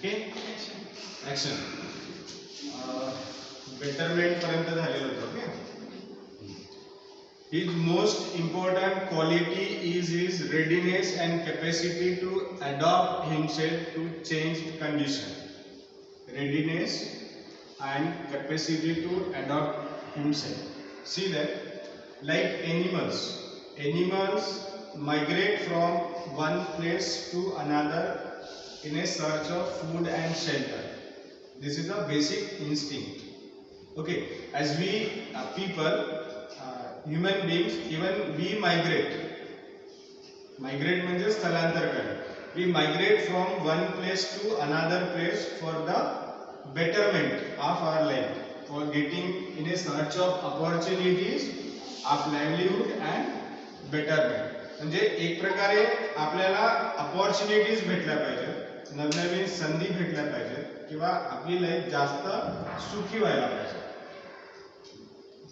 Okay action betterment पर्यंत झालेलं होतं. Okay his most important quality is his readiness and capacity to adapt himself to changed condition. Readiness and capacity to adapt himself. See that like animals migrate from one place to another in a search of food and shelter. This is a basic instinct. Okay, as we people, human beings, even we migrate म्हणजे स्थलांतर करणे. We migrate from one place to another place for the betterment of our life, for getting in a search of opportunities of livelihood and betterment. म्हणजे एक प्रकारे आपल्याला opportunities भेटल्या पाहिजे, नवनवीन संधी भेटल्या पाहिजे किंवा आपली लाईफ जास्त सुखी व्हायला पाहिजे.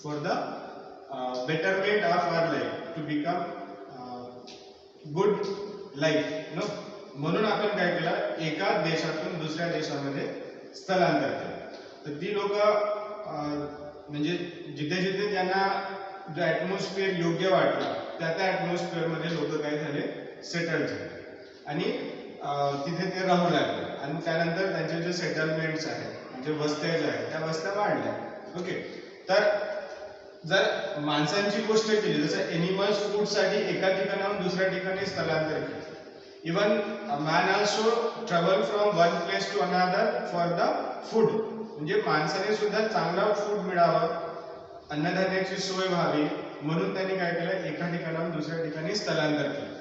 For the betterment of our life, to become good life, no? म्हणून आपण काय केलं, एका देशातून दुसऱ्या देशामध्ये स्थलांतर केलं. तर ती लोक म्हणजे जिथे जिथे त्यांना जो ॲटमॉस्फिअर योग्य वाटला त्या ॲटमॉस्फिअर मध्ये लोक काय झाले, सेटल झाले आणि तिथे ते राहू लागले. आणि त्यानंतर त्यांचे जे सेटलमेंट्स आहेत म्हणजे वस्त्या ज्या आहेत त्या वस्त्या वाढल्या. ओके, तर जर माणसांची गोष्ट केली, जसं एनिमल्स फूड साठी एका ठिकाणाहून दुसऱ्या ठिकाणी स्थलांतर केले. Even man also travel from one place to another for the food. म्हणजे माणसाने सुद्धा चांगला फूड मिळावं, अन्नधान्याची सोय व्हावी म्हणून त्यांनी काय केलं, एका ठिकाणाहून दुसऱ्या ठिकाणी स्थलांतर केलं.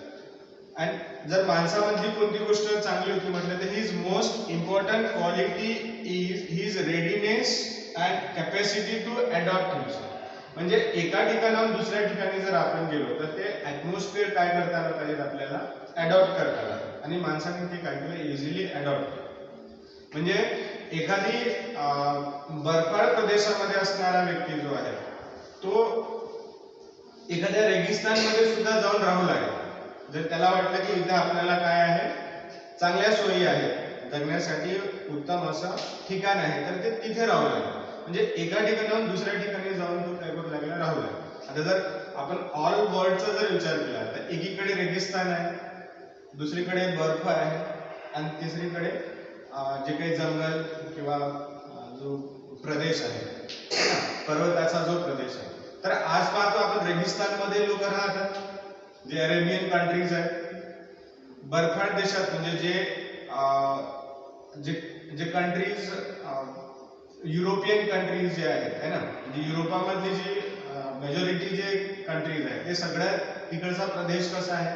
आणि जर माणसामधली कोणती गोष्ट चांगली होती म्हटलं तर his most important quality is his readiness and capacity to adopt himself. म्हणजे एका ठिकाणाहून दुसऱ्या ठिकाणी जर आपण गेलो तर ते ॲटमॉस्फिअर काय करता आलं पाहिजे, आपल्याला अडॉप्ट करता आलं. आणि माणसाने ते काय केलं, इझिली अडॉप्ट केलं. म्हणजे एखादी बर्फाळ प्रदेशामध्ये असणारा व्यक्ती जो आहे तो एखाद्या रेगिस्तानमध्ये सुद्धा जाऊन राहू लागेल. जर त्याला वाटलं की इथे आपल्याला काय आहे, चांगल्या सोयी आहेत, जगण्यासाठी उत्तम असं ठिकाण आहे, तर ते तिथे राहू लागेल. म्हणजे एका ठिकाणाहून दुसऱ्या ठिकाणी जाऊन तो काय करू लागला, राहू लागला. आता जर आपण ऑल वर्ल्डचा जर विचार केला तर एकीकडे रेगिस्तान आहे, दुसरीकडे बर्फ आहे आणि तिसरीकडे जे काही जंगल किंवा जो प्रदेश आहे, पर्वताचा जो प्रदेश आहे. तर आज पाहतो आपण रेगिस्तानमध्ये लोक राहतात, जे अरेबियन कंट्रीज आहेत. बर्फाळ देशात म्हणजे जे कंट्रीज युरोपियन कंट्रीज जे आहेत है ना, म्हणजे युरोपामधली जी मेजॉरिटी जे कंट्रीज आहेत ते सगळ्यात तिकडचा प्रदेश कसा आहे,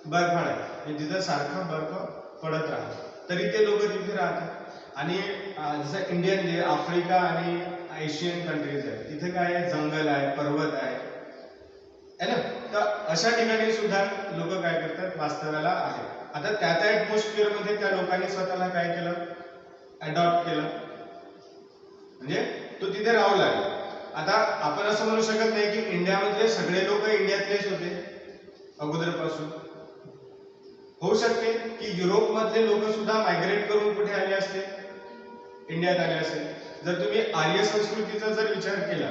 बर्फाळ आहे. म्हणजे तिथं सारखा बर्फ पडत राहतो तरी ते लोक तिथे राहतात. आणि जसं इंडियन जे आफ्रिका आणि एशियन कंट्रीज आहेत तिथे काय आहे, जंगल आहे, पर्वत आहे है ना. तर अशा ठिकाणी सुद्धा लोक काय करतात, वास्तव्याला आहेत. आता त्या ॲटमॉस्फिअर मध्ये त्या लोकांनी स्वतःला काय केलं, अडॉप्ट केलं, म्हणजे तो तिथे राहू लागला. आता आपण असं म्हणू शकत नाही की इंडियामधले सगळे लोक इंडियातलेच होते अगोदरपासून. होऊ शकते की युरोप मधले लोक सुद्धा मायग्रेट करून कुठे आले असते, इंडियात आले असते. जर तुम्ही आर्य संस्कृतीचा जर विचार केला,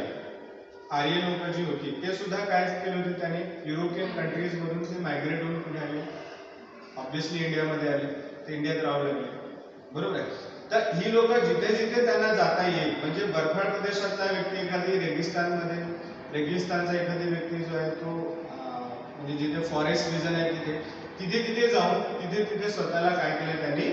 आर्य लोक जी होती ते सुद्धा काय केलं होते, त्याने युरोपियन कंट्रीज मधून ते मायग्रेट होऊन कुठे आले, ऑब्विसली इंडियामध्ये आले, ते इंडियात राहू लागले. बरोबर आहे. तर ही लोक जिथे जिथे त्यांना जाता येईल, म्हणजे बर्फाळ प्रदेशातला व्यक्ती एखादी रेगिस्तानमध्ये, रेगिस्तानचा एखादी व्यक्ती जो आहे तो म्हणजे जिथे फॉरेस्ट रिजन आहे तिथे तिथे जाऊन तिथे स्वतःला काय केलं, त्यांनी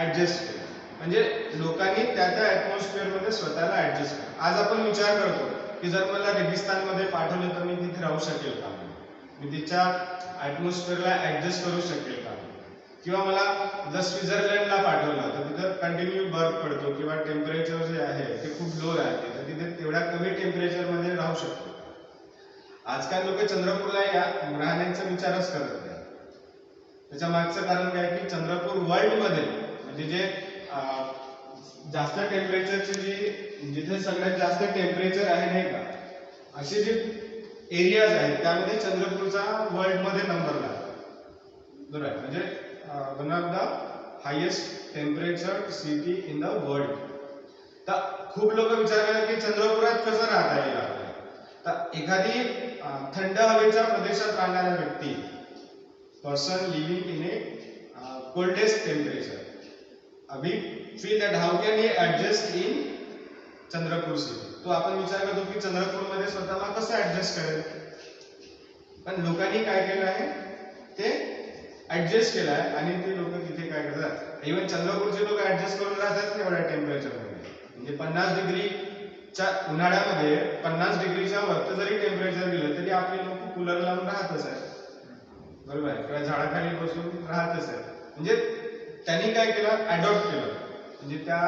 ऍडजस्ट केलं. म्हणजे लोकांनी त्या ॲटमॉस्फिअर मध्ये स्वतःला ऍडजस्ट केलं. आज आपण विचार करतो की जर मला रेगिस्तानमध्ये पाठवलं तर मी तिथे राहू शकेल का, मी तिच्या ॲटमॉस्फिअरला ऍडजस्ट करू शकेल का, किंवा मला जर स्वित्झर्लंडला पाठवलं तर तिथं कंटिन्यू बर्फ पडतो किंवा टेम्परेचर जे आहे ते खूप लो राहते, तर तिथे तेवढ्या कमी टेम्परेचर मध्ये राहू शकतो. आजकाल लोक चंद्रपूरला राहण्याचा विचारच करत नाही. त्याच्या मागचं कारण काय की चंद्रपूर वर्ल्ड मध्ये म्हणजे जे जास्त टेम्परेचरचे जिथे सगळ्यात जास्त टेम्परेचर आहे नाही का, असे जे एरियाज आहेत त्यामध्ये चंद्रपूरचा वर्ल्ड मध्ये नंबर लागतो. बरोबर, म्हणजे one of the highest temperature city in the world. तर खूप लोक विचारतात की चंद्रपुरात कसं राहता येईल आपल्याला. तर एखादी थंड हवेच्या प्रदेशात राहणारा व्यक्ती, person living in a coldest temperature, अभी feel that how can he adjust in Chandrapur city. तो आपण विचार करतो की चंद्रपूरमध्ये स्वतःला कसं ऍडजस्ट करेल. पण लोकांनी काय केलं आहे, ते ऍडजस्ट केलं आहे आणि ते लोक तिथे काय करतात, इव्हन चंद्रपूरचे लोक ऍडजस्ट करून राहतात एवढ्या टेम्परेचरमध्ये. म्हणजे 50 डिग्रीच्या उन्हाळ्यामध्ये 50 डिग्रीच्या वरती जरी टेम्परेचर गेलं तरी आपले लोक कूलर लावून राहतच आहेत, बरोबर आहे, किंवा झाडाखाली बसून राहतच आहेत. म्हणजे त्यांनी काय केलं, अडॉप्ट केलं. म्हणजे त्या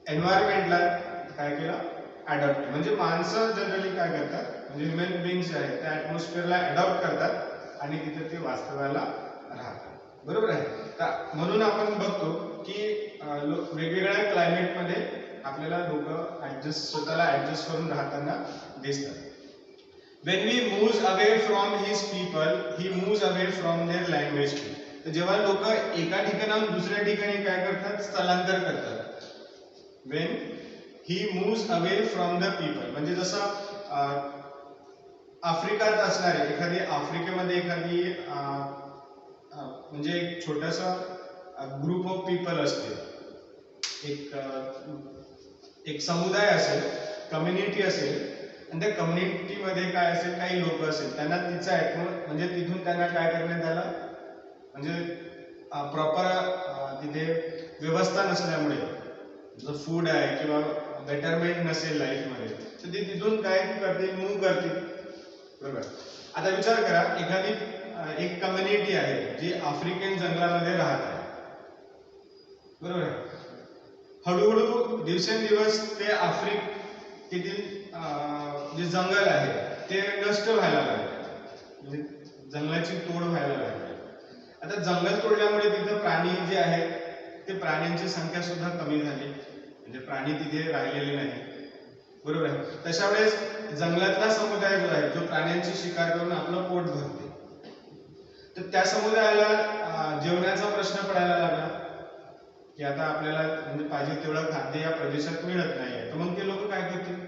एन्व्हायरमेंटला काय केलं, अडॉप्ट. म्हणजे माणसं जनरली काय करतात, म्हणजे ह्युमन बीइंग्स आहेत त्या ऍटमॉस्फिअरला अडॉप्ट करतात आणि तिथे ते वास्तवाला राहतात, बरोबर आहे. म्हणून आपण बघतो की वेगवेगळ्या क्लायमेटमध्ये आपल्याला लोक स्वतःला ऍडजस्ट करून राहताना दिसतात. When we moves away from his people, he moves away from their language too. तर जेव्हा लोक एका ठिकाणाहून दुसऱ्या ठिकाणी काय करतात, स्थलांतर करतात. When he moves away from the people, म्हणजे जसं आफ्रिकात असणारे एखादी, आफ्रिकेमध्ये एखादी म्हणजे एक छोटासा ग्रुप ऑफ पीपल असते, एक समुदाय असेल, कम्युनिटी असेल, आणि त्या कम्युनिटीमध्ये काय असेल, काही लोक असेल, त्यांना तिचा म्हणजे तिथून त्यांना काय करण्यात आलं, म्हणजे प्रॉपर तिथे व्यवस्था नसल्यामुळे, जो फूड आहे किंवा बेटरमेंट नसेल लाईफमध्ये, तर ते तिथून काय करतील, मूव्ह करतील, बरोबर. आता विचार करा, एखादी एक कम्युनिटी आहे जी आफ्रिकन जंगलामध्ये राहत आहे, बरोबर आहे. हळूहळू दिवसेंदिवस ते आफ्रिकेतील जे जंगल आहे ते नष्ट व्हायला लागले, म्हणजे जंगलाची तोड व्हायला लागली. आता जंगल तोडल्यामुळे तिथे प्राणी जे आहेत, ते प्राण्यांची संख्या सुद्धा कमी झाली, म्हणजे प्राणी तिथे राहिलेले नाही, बरोबर आहे. तशा वेळेस जंगलातला समुदाय जो आहे, जो प्राण्यांची शिकार करून आपलं पोट भरते, तर त्या समुदायाला जेवणाचा प्रश्न पडायला लागला की आता आपल्याला म्हणजे पाहिजे तेवढं खाद्य या प्रदेशात मिळत नाहीये. तर मग ते लोक काय करतील,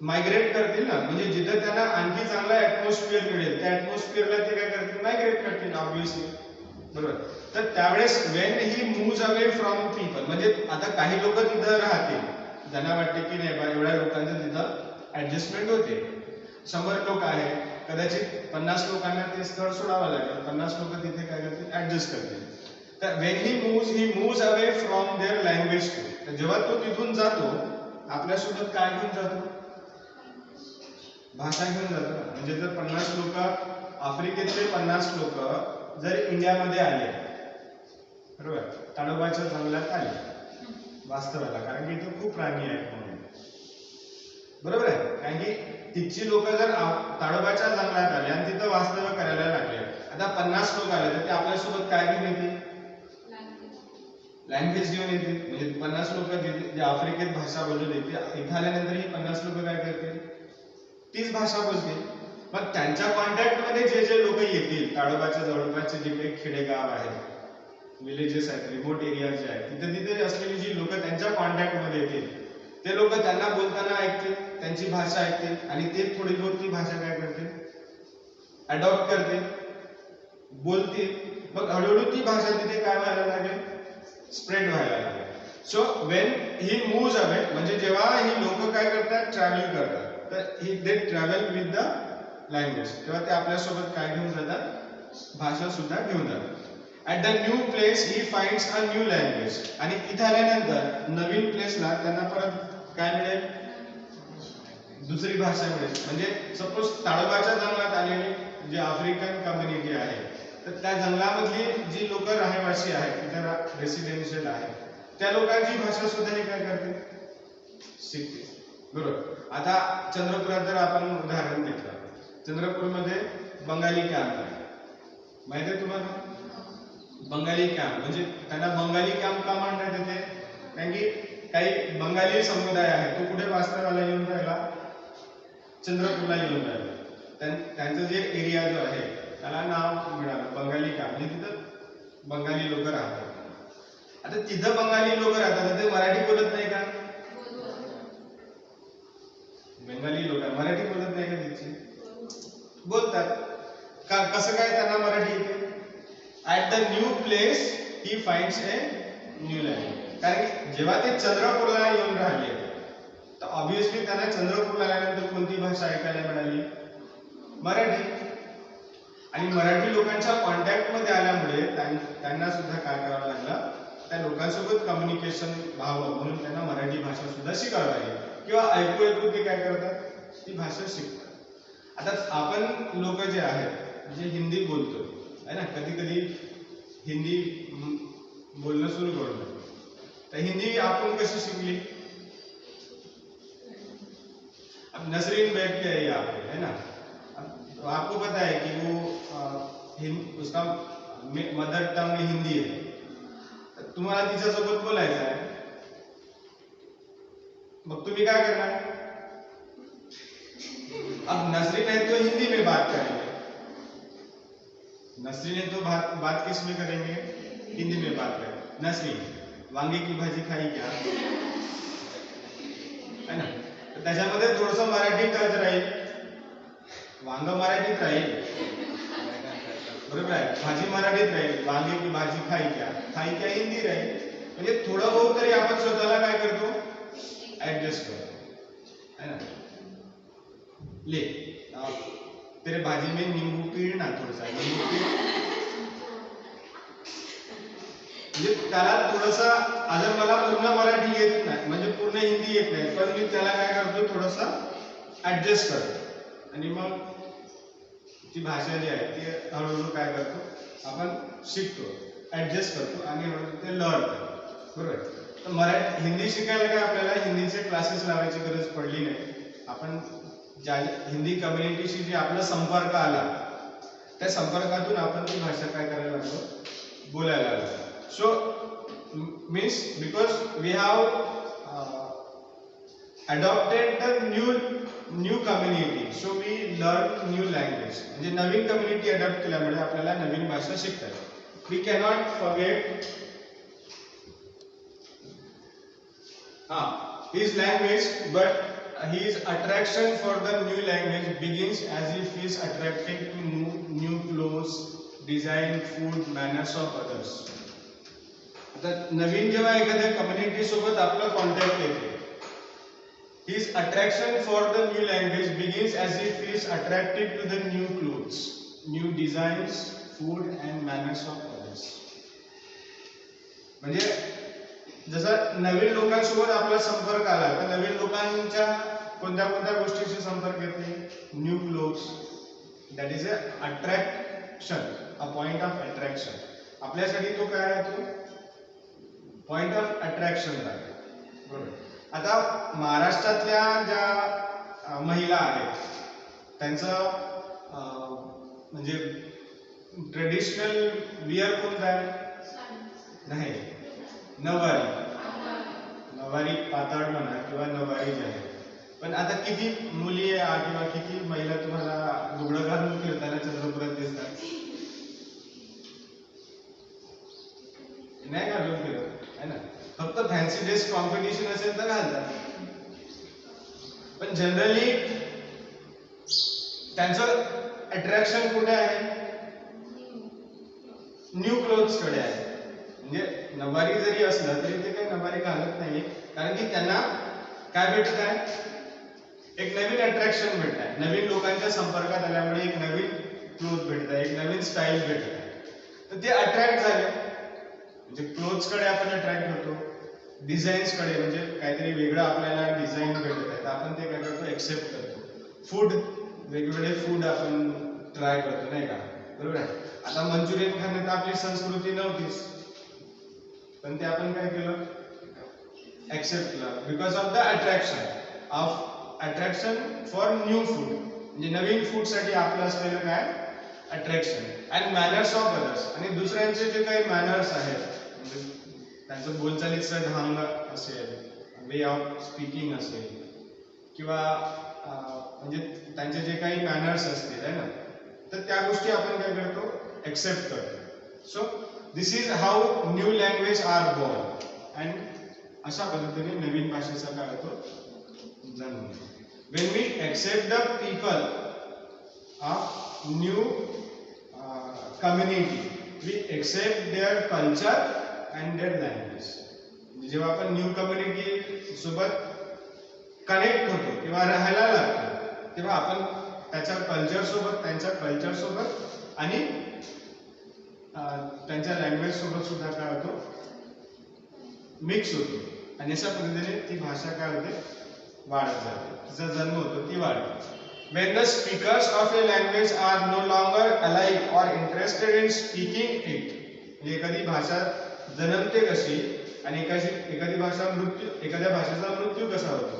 मायग्रेट करतील ना. म्हणजे जिथे त्यांना आणखी चांगला ऍटमॉस्फिअर मिळेल त्या ऍटमॉस्फिअरला ते काय करतील, मायग्रेट करतील, ऑब्व्हियसली, बरोबर. तर त्यावेळेस Wien he moves away from people, म्हणजे आता काही लोक तिथं राहतील, ज्यांना वाटते की नाही बा एवढ्या लोकांचं तिथं ऍडजस्टमेंट होते, 100 लोक आहे, कदाचित 50 लोकांना ते स्थळ सोडावं लागेल, 50 लोक तिथे काय करतील, ऍडजस्ट करतील. तर when he moves away from their language to, तर जेव्हा तो तिथून जातो, आपल्यासोबत काय घेऊन जातो, भाषा घेऊन जातो. म्हणजे जर 50 लोक, आफ्रिकेतले 50 लोक जर इंडियामध्ये आले, बरोबर, ताडोबाच्या जंगलात आले वास्तवाला, कारण की इथे खूप प्राणी आहेत म्हणून, बरोबर आहे. कारण की तिथची लोक जर ताडोबाच्या जंगलात आले आणि तिथं वास्तव्य करायला लागले, आता 50 लोक आले, तर ते आपल्यासोबत काय घेऊन येतील, लँग्वेज घेऊन येतील. म्हणजे 50 लोक जे आफ्रिकेत भाषा बोलत येते, इथे आल्यानंतर ही 50 लोक काय करतील, तीच भाषा बोलतील. मग त्यांच्या कॉन्टॅक्ट मध्ये जे लोक येतील, ताडोबाच्या जवळपासचे जे काही खेडेगाव आहेत, विलेजेस आहेत, रिमोट एरिया जे आहेत, तिथे असलेली जी लोक त्यांच्या कॉन्टॅक्ट मध्ये येतील, ते लोक त्यांना बोलताना ऐकतील, त्यांची भाषा ऐकतील आणि ते थोडी बहुत ती भाषा काय करतील, अडॉप्ट करतील, बोलतील. मग हळूहळू ती भाषा तिथे काय व्हायला लागेल, स्प्रेड व्हायला लागेल. So when he moves away, म्हणजे जेव्हा ही लोक काय करतात, ट्रॅव्हल करतात, तर दे ट्रॅव्हल विथ द लँग्वेज, तेव्हा ते आपल्यासोबत काय घेऊन जातात, भाषा सुद्धा घेऊन जातात. At the new place he finds a new language, आणि इथे आल्यानंतर नवीन प्लेसला त्यांना परत काय मिळेल, दुसरी भाषा मिळेल. म्हणजे सपोज ताडोबाच्या जंगलात आलेली जी आफ्रिकन कम्युनिटी आहे, तर त्या जंगलामधली जी लोक रहिवासी आहेत, तिथे रेसिडेन्शियल आहेत, त्या लोकांची भाषा सुद्धा हे काय करते, शिकते, बरोबर. आता चंद्रपुरात जर आपण उदाहरण घेतलं, चंद्रपूरमध्ये बंगाली कॅम्प आहे, माहिती आहे तुम्हाला, बंगाली कॅम्प. म्हणजे त्यांना बंगाली कॅम्प का म्हणण्यात येते, कारण की काही बंगाली समुदाय आहे, तो कुठे वास्तव्याला येऊन राहिला, चंद्रपूरला येऊन राहिला. त्यांचं जे एरिया जो आहे त्याला नाव बंगाली लोक राहतात. आता तिथं बंगाली लोक राहतात ते मराठी बोलत नाही का? बंगाली लोक मराठी बोलत नाही का? तिथे बोलतात का? कसं काय त्यांना मराठी येते? At the new place he finds A new language. कारण की जेव्हा ते चंद्रपूरला येऊन राहिले तर ऑब्व्हियसली त्यांना चंद्रपूरला आल्यानंतर कोणती भाषा ऐकायला मिळाली? मराठी. आणि मराठी लोकांच्या कॉन्टॅक्टमध्ये आल्यामुळे त्यांना सुद्धा काय करावं लागलं? त्या लोकांसोबत कम्युनिकेशन व्हावं म्हणून त्यांना मराठी भाषा सुद्धा शिकावी लागली किंवा ऐकू ऐकू ते काय करतात? ती भाषा शिकतात. आता आपण लोक जे आहेत जे हिंदी बोलतो आहे ना, कधी कधी हिंदी बोलणं सुरू करतो. तर हिंदी आपण कशी शिकली? अब नसरीन बैठ के आई आप है ना, तो आपको पता है कि वो उसका मदर टंग हिंदी है. तुम्हाला तिच्यासोबत बोलायचं आहे, मग तुम्ही काय करणार? अब नसरीन है तो हिंदी में बात करेंगे. नसरीन है तो बात किस में करेंगे? हिंदी में बात करेंगे. नसरीन, वांगे की भाजी खाई क्या? है ना. तर त्याच्यामध्ये थोडंसं मराठी टच राहील. वांग मराठीत राहील, बरोबर आहे. भाजी मराठीत राहील. वांगे की भाजी खाई क्या? खाई क्या हिंदी राहील. म्हणजे थोडं बहुत तरी आपण स्वतःला काय करतो? ऍडजस्ट करतो, है ना. ले तेरे भाजी में नींबू पीड़ ना, थोडासा नींबू पीड़. म्हणजे त्याला थोडंसं, अजून मला पूर्ण मराठी येत नाही, म्हणजे पूर्ण हिंदी येत नाही, पण मी त्याला काय करतो? थोडंसं ऍडजस्ट करतो आणि मग ती भाषा जी आहे ती हळूहळू काय करतो? आपण शिकतो, ऍडजस्ट करतो आणि हळूहळू ते लर्न करतो, बरोबर. तर मराठी हिंदी शिकायला काय आपल्याला हिंदीचे क्लासेस लावायची गरज पडली नाही. आपण ज्या हिंदी कम्युनिटीशी जे आपला संपर्क आला त्या संपर्कातून आपण ती भाषा काय करायला लागलो? बोलायला लागलो. So means because we have adopted the new community, so we learn new language. म्हणजे नवीन कम्युनिटी अडॉप्ट केल्यामुळे आपल्याला नवीन भाषा शिकता येते. We cannot forget his language, but his attraction for the new language begins as he feels attracted to new clothes, design, food, manners of others. आता नवीन जेव्हा एखाद्या community सोबत आपला कॉन्टॅक्ट येते, his attraction for the new language begins as he feels attracted to the new clothes, new designs, food and manners of others. म्हणजे जसं नवीन लोकांसोबत आपला संपर्क आला तर नवीन लोकांच्या कोणत्या कोणत्या गोष्टीशी संपर्क येते? New clothes, that is a attraction, a point of attraction. आपल्यासाठी तो काय राहतो? पॉइंट ऑफ अट्रॅक्शन राहतो, बरोबर. आता महाराष्ट्रातल्या ज्या महिला आहेत त्यांचं म्हणजे ट्रेडिशनल विअर कोणतं आहे? नाही, नवारी. नवारी पाताळ म्हणा किंवा नवारी जे आहे. पण आता किती मुली किंवा किती महिला तुम्हाला लुगडं घालून फिरताना चंद्रपुरात दिसतात? नाही घालून फिरत, है ना. फक्त फॅन्सी ड्रेस कॉम्पिटिशन असेल तर घालतात, पण जनरली त्यांचं अट्रॅक्शन कुठे आहे? न्यू क्लोथ्स कडे आहे. म्हणजे नवारी जरी असलं तरी ते काही नवारी घालत नाही, कारण की त्यांना काय भेटत आहे? एक नवीन अट्रॅक्शन भेटत आहे. नवीन लोकांच्या संपर्कात आल्यामुळे एक नवीन क्लोथ भेटत आहे, एक नवीन स्टाईल भेटत आहे, तर ते अट्रॅक्ट झाले. म्हणजे क्लोथ्स कडे आपण अट्रॅक्ट होतो, डिझाईन्स कडे, म्हणजे काहीतरी वेगळं आपल्याला डिझाईन भेटत आहे तर आपण ते काय करतो? एक्सेप्ट करतो. फूड, वेगवेगळे फूड आपण ट्राय करतो, नाही का, बरोबर आहे. आता मंचुरियन खाण्यात आपली संस्कृती नव्हतीच, पण ते आपण काय केलं? एक्सेप्ट केलं, because of the attraction for new food. म्हणजे नवीन फूड साठी आपलं असलेलं काय? Attraction. And manners of others, आणि दुसऱ्यांचे जे काही मॅनर्स आहेत, म्हणजे त्यांचं बोलचालीचं ढंग असेल, वे ऑफ स्पीकिंग असेल, किंवा म्हणजे त्यांचे जे काही मॅनर्स असतील, आहे ना, तर त्या गोष्टी आपण काय करतो? एक्सेप्ट करतो. So this is how new language are born. And अशा पद्धतीने नवीन भाषेचा काय होतो जन्म. When we accept the people of new community, we accept their culture and their language. जेव्हा आपण न्यू कम्युनिटी सोबत कनेक्ट होतो किंवा राहायला लागतो तेव्हा आपण त्याच्या कल्चर सोबत, त्यांच्या कल्चर सोबत आणि त्यांच्या लँग्वेज सोबत सुद्धा काय होतो मिक्स होतो. आणि अशा पद्धतीने ती भाषा काय होते वाढत जाते, तिचा जन्म होतो, ती वाढते. When the speakers of a language are no longer alive or interested in speaking it, म्हणजे एखादी भाषा जन्मते कशी आणि एखादी एखाद्या भाषेचा मृत्यू कसा होतो,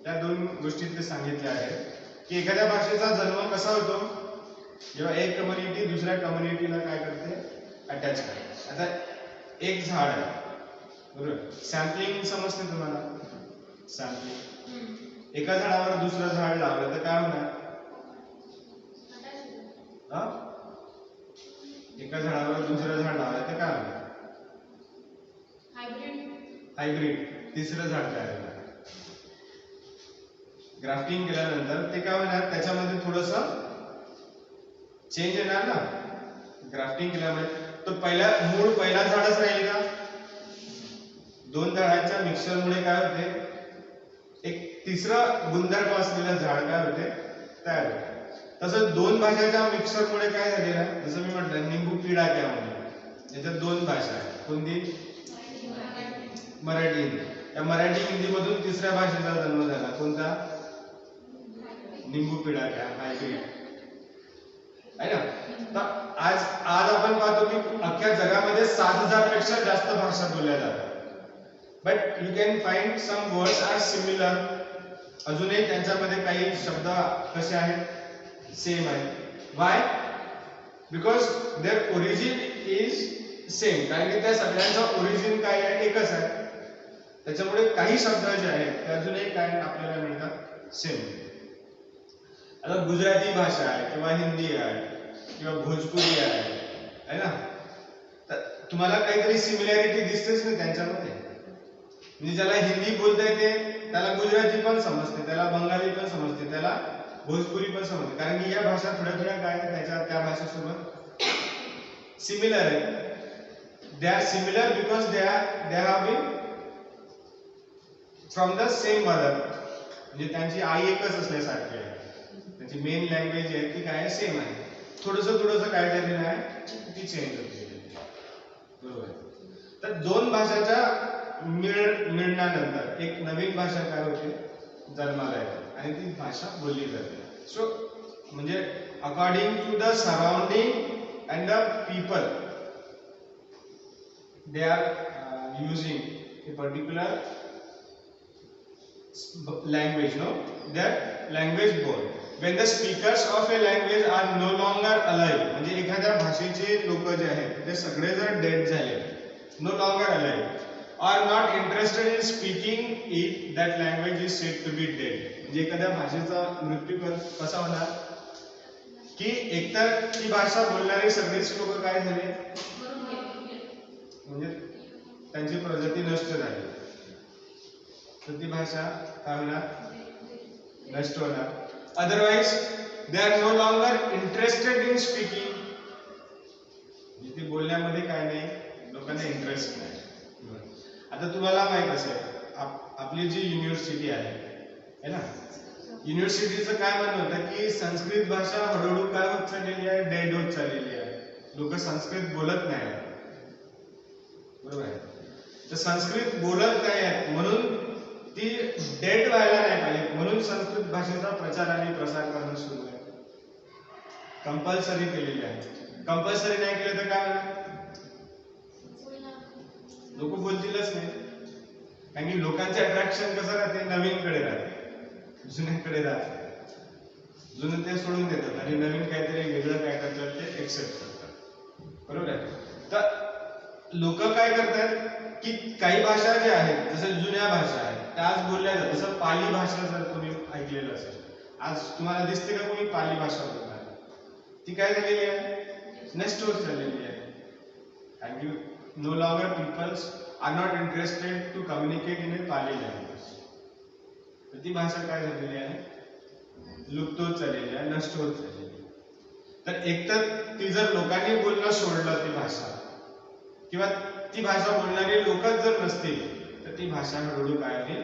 या दोन गोष्टी ते सांगितल्या आहेत. की एखाद्या भाषेचा जन्म कसा होतो जेव्हा एक कम्युनिटी दुसऱ्या कम्युनिटीला काय करते अटॅच करते. आता एक झाड आहे बरोबर, सॅम्पलिंग समजते तुम्हाला, सॅम्पलिंग. एका झाडावर दुसरं झाड लावलं तर काय होणार, एका झाडावर दुसरं झाड लावलं तर काय होणार हायब्रिड, तिसरं झाड तयार होणार. ग्राफ्टिंग केल्यानंतर ते काय होणार, त्याच्यामध्ये थोडस चेंज येणार ना. ग्राफ्टिंग केल्यामुळे तो पहिला झाडच राहील का, दोन झाडांच्या मिक्सरमुळे काय होते एक तिसरं गुणधर्म असलेलं झाड काय होते तयार होते. तसंच दोन भाषाच्या मिक्सरमुळे काय झालेलं आहे, जसं मी म्हटलं निंबू पिढा क्या म्हणून, याच्यात दोन भाषा आहेत, कोणती मराठी हिंदी. त्या मराठी हिंदी मधून तिसऱ्या भाषेचा जन्म झाला, कोणता निंबू पिढा क्या हायब्रिड आहे ना. तर आज आपण पाहतो की अख्ख्या जगामध्ये 7000 पेक्षा जास्त भाषा बोलल्या जातात. But you can find some words are similar. अजूनही त्यांच्यामध्ये काही शब्द कसे आहेत सेम आहेत. Why, because their origin is same. कारण की त्या सगळ्यांचा ओरिजिन काय आहे एकच आहे. त्याच्यामुळे काही शब्द जे आहेत ते अजूनही काय आपल्याला मिळतात सेम. आता गुजराती भाषा आहे किंवा हिंदी आहे किंवा भोजपुरी आहे ना, तर तुम्हाला काहीतरी सिमिलॅरिटी दिसतेच ना त्यांच्यामध्ये. म्हणजे ज्याला हिंदी बोलता येते त्याला गुजराती पण समजते, त्याला बंगाली पण समजते, त्याला भोजपुरी पण समजते. कारण की या भाषा थोड्या काय त्या भाषेसोबत सिमिलर आहे. They are similar because they have been from the same mother. म्हणजे त्यांची आई एकच असल्यासारखी आहे, त्यांची मेन लँग्वेज आहे ती काय सेम आहे. थोडंसं काय झालेलं आहे ती चेंज होते बरोबर. तर दोन भाषाच्या मिळण्यानंतर एक नवीन भाषा काय होते जन्माला येते आणि ती भाषा बोलली जाते. सो म्हणजे according to the surrounding and the people they are using a particular language, no, that language born. When the speakers of a language are no longer alive, म्हणजे एखाद्या भाषेचे लोक जे आहेत ते सगळे जर डेड झाले, no longer alive, or not interested in speaking it, that language is said to be dead. म्हणजे एखाद्या भाषेचा मृत्यू कसा होणार की एकतर ती भाषा बोलणारी सगळीच लोक काय झाले म्हणजे त्यांची प्रजाती नष्ट झाली, तर ती भाषा काय होणार नष्ट होणार. Otherwise they are no longer interested in speaking. ती बोलण्यामध्ये काय नाही, लोकांना इंटरेस्ट नाही. आता तुम्हाला माहित असेल आपली जी युनिव्हर्सिटी आहे ना, युनिव्हर्सिटीचं काय म्हणणं होतं की संस्कृत भाषा हळूहळू काय होत चाललेली आहे, डेड होत चाललेली आहे. लोक संस्कृत बोलत नाही बरोबर आहे. तर संस्कृत बोलत नाही आहेत म्हणून ती डेड व्हायला नाही पाहिजे, म्हणून संस्कृत भाषेचा प्रचार आणि प्रसार करणं सुरू आहे. कंपल्सरी केलेली आहे. कंपल्सरी नाही केलं तर काय होणार, लोक बोलतीलच नाही. कारण की लोकांचे अट्रॅक्शन कसं राहते, नवीनकडे राहते, जुन्याकडे राहते. जुनं ते सोडून देतात आणि नवीन काहीतरी वेगळं काय करतात ते एक्सेप्ट करतात बरोबर आहे. तर लोक काय करतात की काही भाषा ज्या आहेत जसं जुन्या भाषा आहेत त्या आज बोलल्या जातात. जसं पाली भाषा जर तुम्ही ऐकलेलं असेल, आज तुम्हाला दिसते का कोणी पाली भाषा बोलणार, ती काय झालेली आहे नष्ट होत चाललेली आहे. and you no longer peoples are not interested to communicate in a Pali language. तर ती भाषा काय झालेली आहे, लुप्त होत चाललेली आहे, नष्ट होत चाललेली आहे. तर एकतर ती जर लोकांनी बोलणं सोडलं ती भाषा, किंवा ती भाषा बोलणारे लोकच जर नसतील तर ती भाषा हळूहळू काय होईल,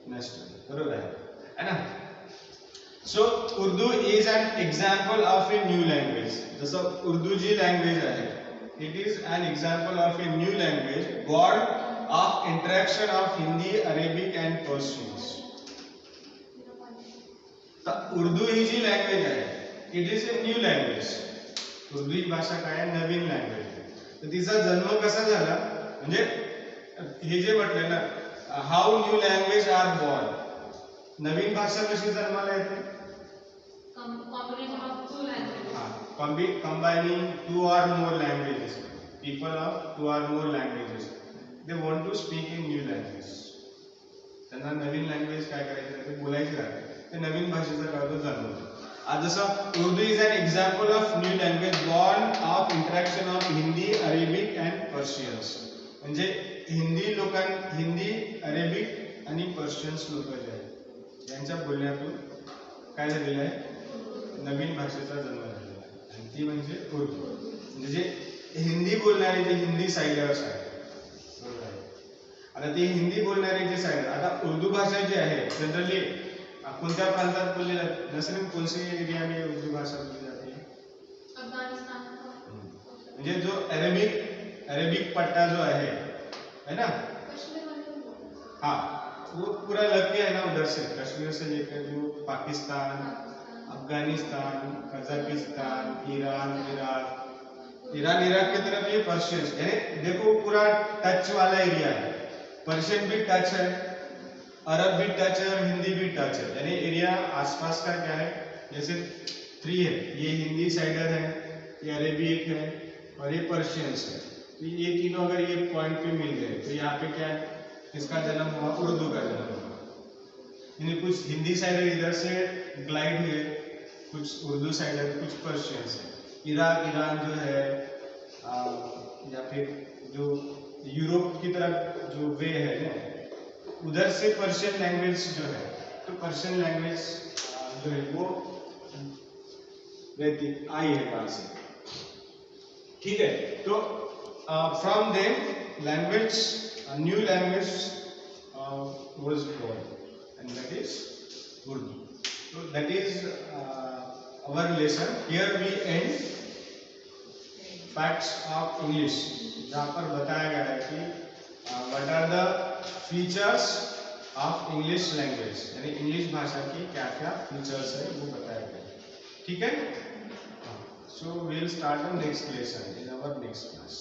नष्ट होईल. बरोबर आहे ना. So Urdu is an example of a new language. जसं उर्दू जी लँग्वेज आहे, it is an example of a new language born of interaction of Hindi, Arabic and Persians. तर उर्दू ही जी लँग्वेज आहे, it is a new language. Urdu ही भाषा काय आहे, नवीन लँग्वेज. तर तिचा जन्म कसा झाला, म्हणजे हे जे म्हटलं ना, how new language are born. नवीन भाषा कशी जन्माला येते, combining two or more languages. People of two or more languages, they want to speak in new language. त्यांना नवीन लँग्वेज काय करायचं, ते बोलायची राहते, ते नवीन भाषेचा काय होतो, जन्म होतो. आज जसं Urdu is an example of new language born of interaction of Hindi, Arabic and Persians. म्हणजे हिंदी, अरेबिक आणि पर्शियन्स लोक जे आहेत यांच्या बोलण्यातून काय झालेलं आहे, नवीन भाषेचा जन्म झालेला आहे, आणि ती म्हणजे उर्दू. म्हणजे जे हिंदी बोलणारे जे हिंदी सायलर्स आहेत, बरोबर आहे. आता ते हिंदी बोलणारे जे सायलर, आता उर्दू भाषा जी आहे जनरली कोणत्या प्रांतात बोलली जाते, नसरीन कोणत्या एरिया में उर्दू भाषा बोली जाती है, म्हणजे जो अरेबिक पट्टा जो है ना, हाँ, वो पूरा लग गया है ना उधर से, कश्मीर से लेकर जो Pakistan, Afghanistan, Kazakhstan, Iran Iraq की तरफ ये पर्शियन, यानी देखो पूरा टच वाला एरिया है. पर्शियन भी टच है, अरब भी टच है और हिंदी भी टच है. यानी एरिया आसपास का क्या है, जैसे 3 है, ये हिंदी साइडर है, ये अरेबिक है और ये पर्शियंस है. तो ये तीनों अगर ये पॉइंट पे मिल गए तो यहाँ पे क्या है, किसका जन्म हुआ, उर्दू का जन्म हुआ. यानी कुछ हिंदी साइडर इधर से ग्लाइड हुए, कुछ उर्दू साइडर, कुछ पर्शियंस है. ईरान जो है या फिर जो यूरोप की तरफ जो वे है ना, उधर से पर्शियन लैंग्वेज जो है, तो पर्शियन लैंग्वेज जो है वो रहती आई है कहाँ से, ठीक है. तो from them language, new language was born, and that is Urdu. So that is our lesson. Here we end facts of English, जहाँ पर बताया गया है कि what are the features of English language, यानी इंग्लिश भाषा की क्या क्या फीचर्स है वो बताया गया है. ठीक है. So we will start the next lesson in our next class.